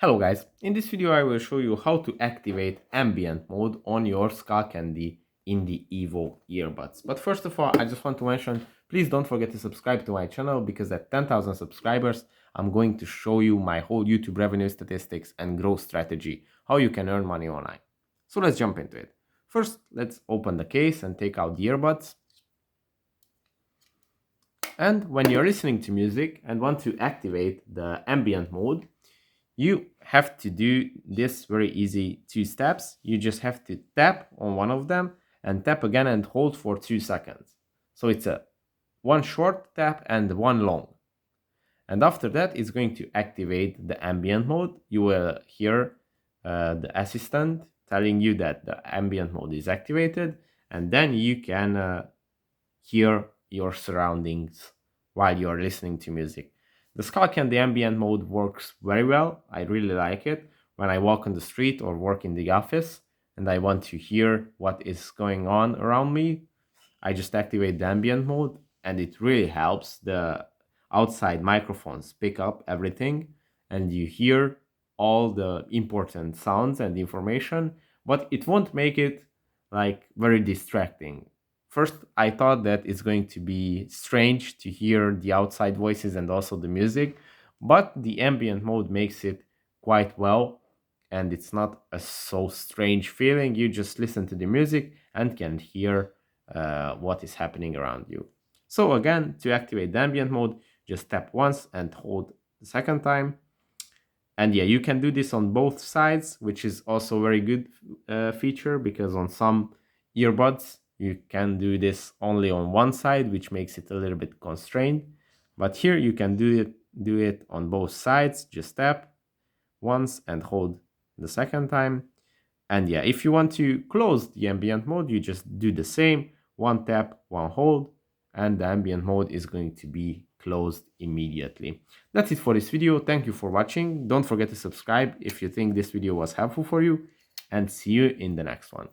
Hello guys, in this video I will show you how to activate ambient mode on your Skullcandy Indy Evo earbuds. But first of all, I just want to mention, please don't forget to subscribe to my channel because at 10,000 subscribers, I'm going to show you my whole YouTube revenue statistics and growth strategy, how you can earn money online. So let's jump into it. First, let's open the case and take out the earbuds. And when you're listening to music and want to activate the ambient mode, you have to do this very easy 2 steps. You just have to tap on one of them and tap again and hold for 2 seconds. So it's a one short tap and one long. And after that, it's going to activate the ambient mode. You will hear the assistant telling you that the ambient mode is activated, and then you can hear your surroundings while you're listening to music. The Skullcandy ambient mode works very well. I really like it when I walk on the street or work in the office and I want to hear what is going on around me. I just activate the ambient mode and it really helps the outside microphones pick up everything and you hear all the important sounds and information, but it won't make it like very distracting. First, I thought that it's going to be strange to hear the outside voices and also the music, but the ambient mode makes it quite well, and it's not a so strange feeling. You just listen to the music and can hear what is happening around you. So again, to activate the ambient mode, just tap once and hold the second time. And yeah, you can do this on both sides, which is also a very good feature because on some earbuds, you can do this only on one side, which makes it a little bit constrained. But here you can do it on both sides. Just tap once and hold the second time. And yeah, if you want to close the ambient mode, you just do the same. One tap, one hold, and the ambient mode is going to be closed immediately. That's it for this video. Thank you for watching. Don't forget to subscribe if you think this video was helpful for you, and see you in the next one.